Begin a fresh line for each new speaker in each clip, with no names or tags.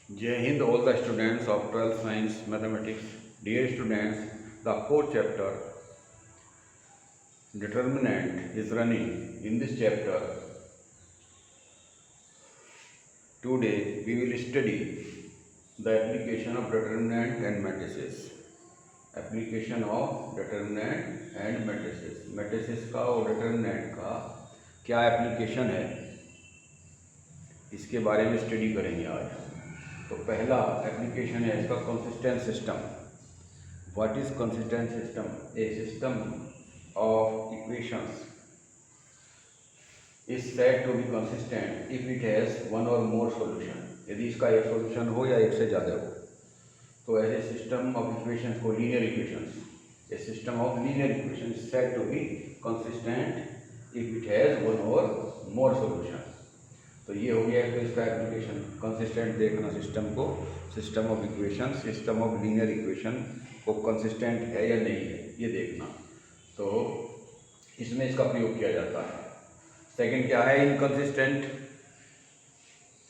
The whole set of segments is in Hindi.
Jai Hind, all the students of 12th Science Mathematics. Dear students, the fourth chapter, Determinant, is running. In this chapter, today we will study the application of determinant and matrices. Application of determinant and matrices. Matrices का और determinant का क्या एप्लीकेशन है, इसके बारे में स्टडी करेंगे आज। तो पहला एप्लीकेशन है इसका consistent system. What is consistent system? A system of equations is said to be consistent if it has one or more solution. यदि इसका एक सॉल्यूशन हो या एक से ज़्यादा हो, तो ऐसे सिस्टम ऑफ इक्वेशंस को linear equations, a system of linear equation is said to be consistent if it has one or more solution. तो ये हो गया तो इसका एप्लीकेशन। कंसिस्टेंट देखना सिस्टम को, system of equation, system of linear equation को कंसिस्टेंट है या नहीं है ये देखना। तो इसमें इसका प्रयोग किया जाता है। सेकंड क्या है? Inconsistent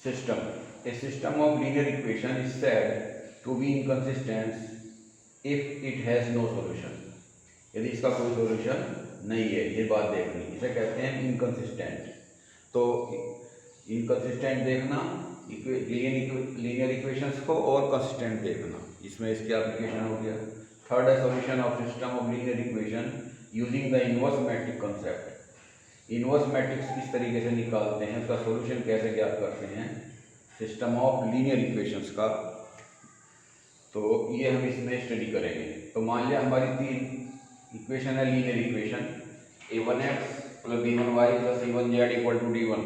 system. A system of linear equation is said to be inconsistent if it has no solution. यदि इसका कोई सॉल्यूशन नहीं है, ये बात देखनी, इसे कहते हैं इनकंसिस्टेंट। तो इनकंसिस्टेंट देखना लीनियर इक्वेशंस को, और कंसिस्टेंट देखना, इसमें इसकी एप्लीकेशन हो गया। थर्ड है solution of system of linear equation using the inverse matrix concept. Inverse matrix किस तरीके से निकालते हैं, उसका सॉल्यूशन कैसे ज्ञात करते हैं सिस्टम ऑफ लीनियर इक्वेशंस का, तो ये हम इसमें स्टडी करेंगे। तो मान लिया हमारी तीन इक्वेशन है linear equation, a1x plus b1y plus c1z equal to d1,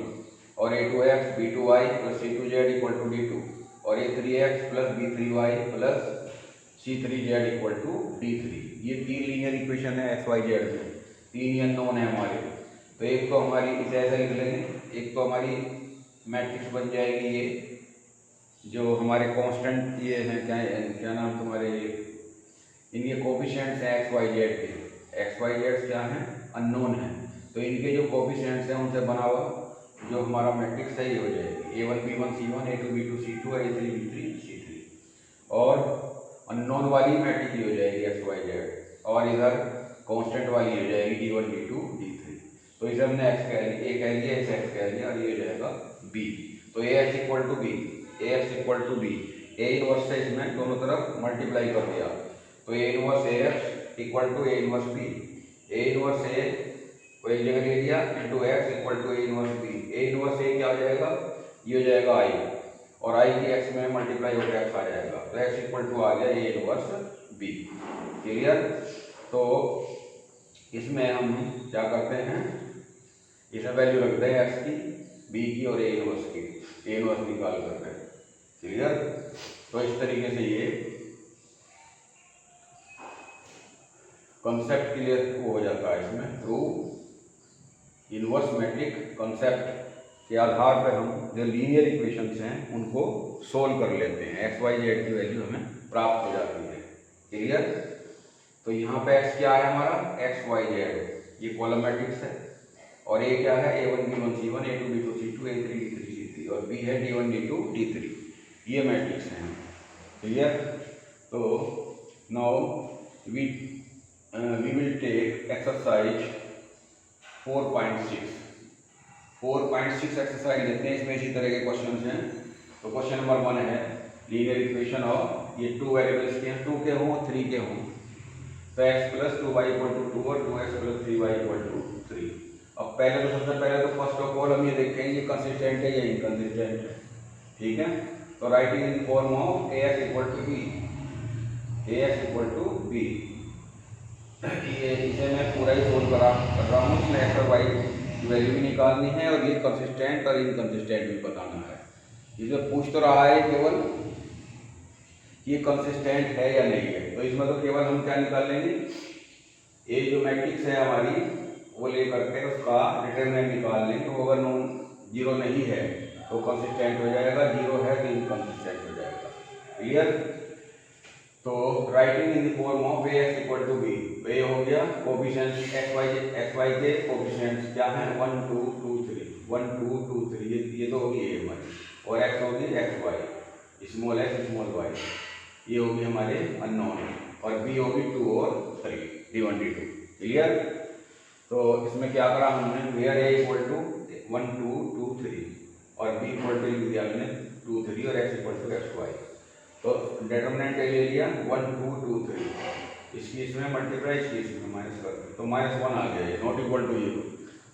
और a2x b2y plus c2z equal to d2, और a3x plus b3y plus c3z equal to d3। ये तीन लीनियर इक्वेशन है एक्स वाई जेड में, तीन अननोन है हमारे। तो एक तो हमारी इसे ऐसा लिख लेंगे, एक तो हमारी मैट्रिक्स बन जाएगी ये जो हमारे कांस्टेंट ये हैं, क्या नाम तुम्हारे, इनके कोफिशिएंट्स हैं एक्स वाई जेड के। एक्स वाई जेड क्या हैं? अननोन है। तो इनके जो कोफिशिएंट्स हैं उनसे बना हुआ जो हमारा मैट्रिक्स है ये हो जाएगी a1 b1 c1 a2 b2 c2 और a3 b3 c3। और अननोन वाली मैट्रिक्स ये हो जाएगी एक्स वाई जेड, और इधर कांस्टेंट वाली हो जाएगी d1 d2 d3। तो इसे हमने एक्स कह लिया, ए कह लिया, इसे एक्स कह लिया, और ये हो जाएगा b। तो A x equal to B, A x equal to B, A inverse से इसमें दोनों तरफ मल्टीप्लाई कर दिया। तो A inverse A x equal to A inverse B, A inverse A को एक जगह ले लिया into x equal to A inverse B. A inverse A क्या हो जाएगा? ये हो जाएगा आई, और आई की एक्स में मल्टीप्लाई होकर एक्स आ जाएगा, तो एक्स इक्वल टू आ गया ए इनवर्स बी। क्लियर? तो इसमें हम क्या करते हैं, इसमें वैल्यू रखते हैं एक्स की, बी की और ए इनवर्स की, ए इनवर्स निकाल करते हैं। क्लियर? तो इस तरीके से ये कॉन्सेप्ट क्लियर हो जाता है इसमें। थ्रू इनवर्स मैट्रिक कॉन्सेप्ट के आधार पर हम जो लीनियर इक्वेशंस हैं उनको सोल्व कर लेते हैं, एक्स वाई जेड की वैल्यू हमें प्राप्त हो जाती है। क्लियर? तो यहाँ पे एक्स क्या है हमारा? एक्स वाई जेड, ये कॉलम मैट्रिक्स है, और ए क्या है? a1 b1 c1 a2 b2 c2 a3 b3 c3, और b है d1 d2 d3। ये मैट्रिक्स हैं। क्लियर? तो now we will take exercise 4.6। 4.6 exercise लेते हैं, इसमें इसी तरह के क्वेश्चन हैं। तो क्वेश्चन नंबर 1 है लीनियर इक्वेशन ऑफ, ये टू वेरिएबल्स के हैं, 2 के हों 3 के हों, तो x plus 2y equal to 2 और 2x plus 3y equal to 3। अब पहले तो सबसे पहले तो फर्स्ट ऑफ ऑल हम ये देखेंगे ये कंसिस्टेंट है या इनकंसिस्टेंट है। ठीक है? तो writing in form of ax equal to b, ax equal to b, ये इसे मैं पूरा ही सोल्व कर रहा हूँ। इसमें एक्स और वाई की वैल्यू भी निकालनी है, और ये कंसिस्टेंट और इनकंसिस्टेंट भी बताना है। इसमें पूछ तो रहा है केवल ये कंसिस्टेंट है या नहीं है, तो इसमें तो केवल हम क्या निकाल लेंगे, ये जो मैट्रिक्स है हमारी वो ले करके उसका डिटरमिनेंट निकाल लेंगे। वो अगर नॉन जीरो नहीं है तो कंसिस्टेंट हो जाएगा, जीरो है तो इनकंसिस्टेंट हो जाएगा। क्लियर? तो writing in the form of A x equal to B, ये हो गया कोफिशिएंट्स एक्स वाई के कोफिशिएंट्स क्या हैं? 1 2 2 3, 1 2 2 3, ये तो होगी ए हमारी, और एक्स होगी X Y. Small X small Y, ये होगी हमारे अननोन, और बी होगी 2 और 3, D1 D2। क्लियर। तो इसमें क्या करा हमने, वेयर ए इक्वल टू 1 2 2 3 और बी इक्वल टू लिख दिया हमने 2 3 और X equal to X Y. तो डिटर्मिनेंट ले लिया 1 2 2 3, इसकी इसमें मल्टीप्लाई, इसकी इसमें माइनस कर दी, तो -1 आ गया, नॉट इक्वल टू ये।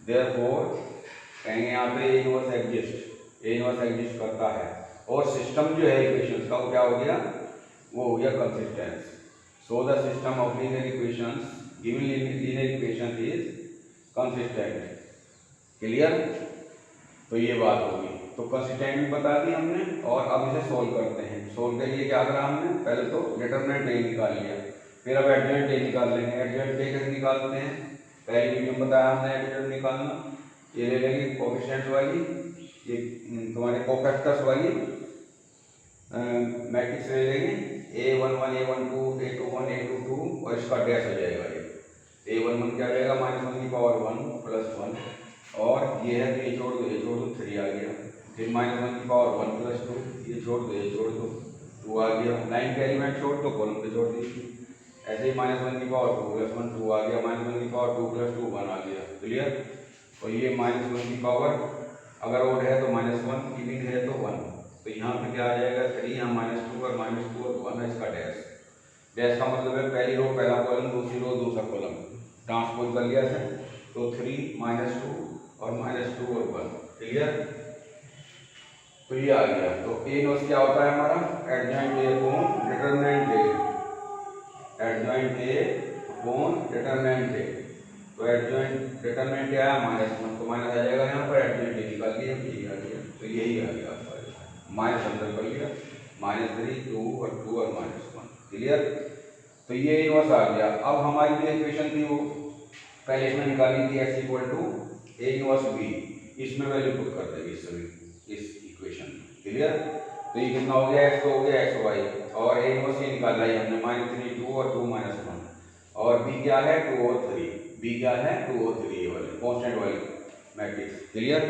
देयरफॉर कहेंगे यहाँ पे ए इनवर्स एग्जिस्ट, ए इनवर्स एग्जिस्ट करता है, और सिस्टम जो है इक्वेशंस का वो क्या हो गया, वो हो गया consistence. So the system of linear equations given linear equation is consistent. Clear. तो ये बात होगी, तो कंसिस्टेंट भी बता दी हमने, और अब इसे सोल्व करते हैं। सोल्व के लिए क्या करा हमने, पहले तो डिटरमिनेंट ए निकाल लिया, फिर अब एडजॉइंट ए निकाल लेंगे। एडजॉइंट ए कैसे निकालते हैं, पहले वीडियो में बताया हमने एडजॉइंट निकालना। ये ले लेंगे कोएफिशिएंट वाली, ये तुम्हारे कोफैक्टर्स वाली मैट्रिक्स ले लेंगे, A11 A12 A21 A22, और इसका डैश हो जाएगा ये A11 क्या आ जाएगा, -1 की पावर 1 + 1, और ये है, ये छोड़ दो 3 आ गया, फिर -1 की पावर 1 + 2, ये छोड़ दो 2 आ गया, लाइन के एलिमेंट छोड़ दो, कॉलम पे छोड़ दीजिए। ऐसे ही -1 की पावर 2 + 1 2 आ गया, -1 की पावर 2 + 2 1 आ गया। क्लियर। और ये -1 की पावर अगर ओड है तो -1, इविंग है तो 1, तो यहाँ पे क्या आ जाएगा 3, यहाँ -2 और -2 और 1 है, इसका डैश। डैश का मतलब है पहली रो पहला कॉलम, दूसरी रो दूसरा कॉलम, ट्रांसपोज कर लिया है, तो 3 -2 और -2 और 1। क्लियर। तो ये आ गया। तो ए इनवर्स क्या होता है हमारा, adjoint A upon determinant A, adjoint A upon determinant A. तो एडजॉइंट डिटरमिनेंट क्या है, -1, तो माइनस आ जाएगा यहाँ पर, एडजॉइंट ए निकाल लिया, ये आ गया, तो यही आ गया आपका, माइनस अंदर कर लिया, -3 2 और 2 और -1। क्लियर। तो ये इनवर्स आ गया। अब हमारी जो इक्वेशन थी वो पहले इसमें निकाली थी, x = a इनवर्स b, इसमें वैल्यू पुट कर देंगे इस सभी इस इक्वेशन में। क्लियर। तो ये कितना हो गया, x तो हो गया x y, और a इनवर्स ये निकाला है हमने, -3 2 और 2 -1, और b क्या है 2 और 3, b क्या है 2 और 3 वाले कांस्टेंट वाली मैट्रिक्स। क्लियर।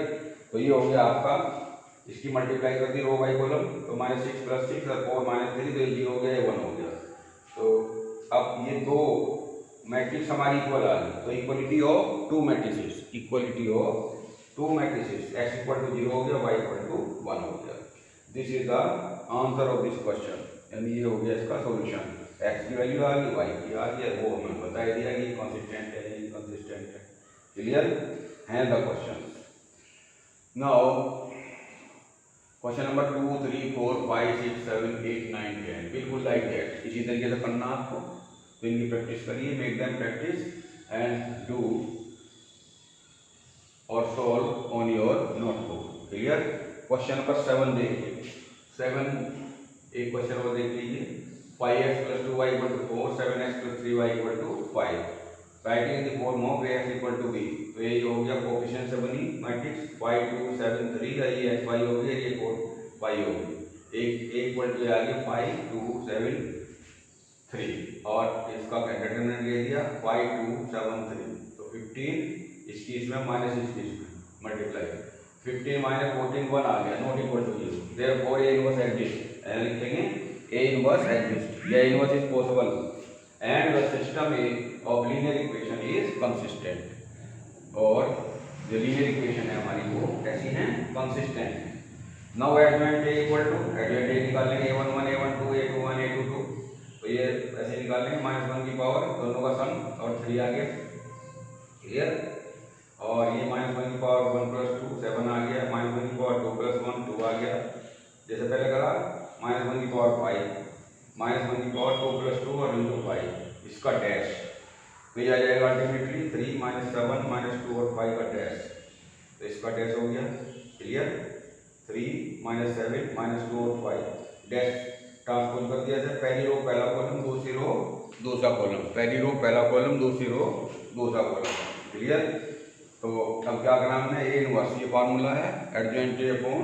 तो ये हो गया आपका, इसकी मल्टीप्लाई कर दी रो बाई कॉलम, तो -6 + 6 और 4 -3, तो ये 0 हो गया, ये 1 हो गया। तो अब ये दो मैट्रिक्स हमारी इक्वल आ गई, तो equality of to matrices, equality of to matrices, x = 0 हो गया, y = 1 हो गया। This is the answer of this question, यानी ये हो गया इसका सॉल्यूशन। x की वैल्यू आ गई, y की आ गई, वो हमें बता दिया कि कंसिस्टेंट है या इनकंसिस्टेंट है। क्लियर है the question. Now question number 2 3 4 5 6 7 8 9 10, बिल्कुल लाइक दैट, इसी तरीके से करना आपको। तो इनकी प्रैक्टिस करिए, make them practice and do और solve on your notebook. Clear. Question number 7 देखिए, 7 एक क्वेश्चन और देख लीजिए, 5x + 2y = 4, 7x + 3y = 5, writing in the form of x = b। तो ये हो गया कोएफिशिएंट से बनी मैट्रिक्स 5 2 7 3, ये xy हो गया, ये 4 y हो गया, एक इक्वल टू आ गया 5 2 7 3, और इसका डिटरमिनेंट ले दिया 5 2 7 3, तो 15, इसकी इसमें माइनस इसकी इसमें मल्टीप्लाई, 15 - 14 1 आ गया, not equal to 0, therefore A inverse exist, लिखेंगे ए इनवर्स एग्जिस्ट, या inverse is possible and the system of linear equation is consistent, और जो लीनियर इक्वेशन है हमारी वो कैसी है, कंसिस्टेंट है। Now adjoint A equal to, adjoint A निकालेंगे A11 A12 A21 A22, तो ये ऐसे निकाल लेंगे, -1 की पावर दोनों का सम, और 3 आ गया। क्लियर। और ये -1 की पावर 1 + 2 7 आ गया, -1 की पावर 2 + 1 2 आ गया, जैसे पहले करा, -1 की पावर 5, -1 की पावर 2 + 2 और × 5, इसका डैश, तो ये आ जाएगा अल्टीमेटली 3 - 7 - 2 और 5 का डैश, तो इसका डैश हो गया। क्लियर। 3 - 7 - 2 और 5 डैश ट्रांसपोज कर दिया जाए, पहली रो पहला कॉलम, दूसरी रो दूसरा कॉलम, पहली रो पहला कॉलम, दूसरी रो दूसरा कॉलम। क्लियर। तो अब क्या करना हमने, ए इनवर्स, ये फार्मूला है, adjoint A upon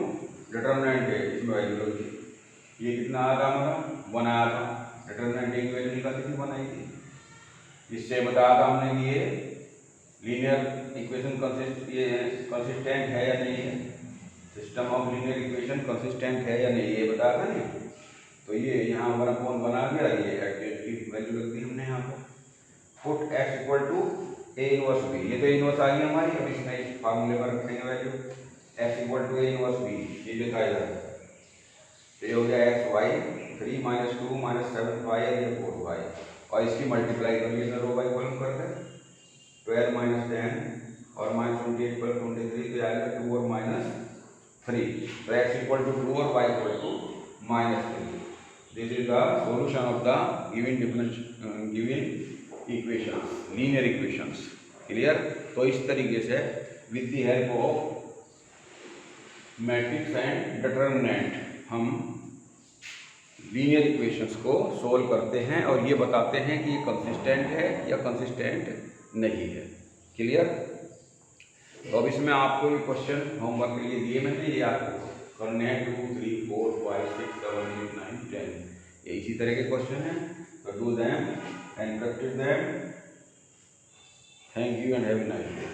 determinant A, इसमें वैल्यू लगी, ये कितना आया था हमारा 1 आया था, डिटरमिनेंट ए की वैल्यू निकाली थी 1 आई थी। इससे बताया था हमने कि ये लीनियर इक्वेशन कंसिस्टेंट है या नहीं है, system of linear equation consistent है या नहीं, ये बताया था नहीं। तो ये यहाँ 1/1 आ गया, ये एक्स की वैल्यू रख दी हमने यहाँ पर। Put X equal to A inverse B, ये तो ए इनवर्स आ गई हमारी। अब इसमें इस फार्मूले में रखेंगे value X equal to A inverse B, ये लिखा इधर। तो ये हो गया एक्स वाई 3 - 2 - 7 वाई और ये 4 वाई, और इसकी मल्टीप्लाई कर ली रो बाई कॉलम कर दें। 12 - 10 और -28 + 23 तो आएगा 2 और -3। तो एक्स इक्वल टू 2 और Y equal to -3। This is the solution of the given equations, linear equations. Clear? तो इस तरीके से with the help of matrix and determinant हम लीनियर इक्वेशंस को सोल्व करते हैं और ये बताते हैं कि ये कंसिस्टेंट है या कंसिस्टेंट नहीं है। क्लियर? तो अब इसमें आपको ये क्वेश्चन होमवर्क के लिए दिए मैंने, ये आपको करने हैं 2, 3, 4, 5, 6, 7, 8, 9, 10, ये इसी तरह के क्वेश्चन हैं। तो do them and practice them. Thank you and have a nice day.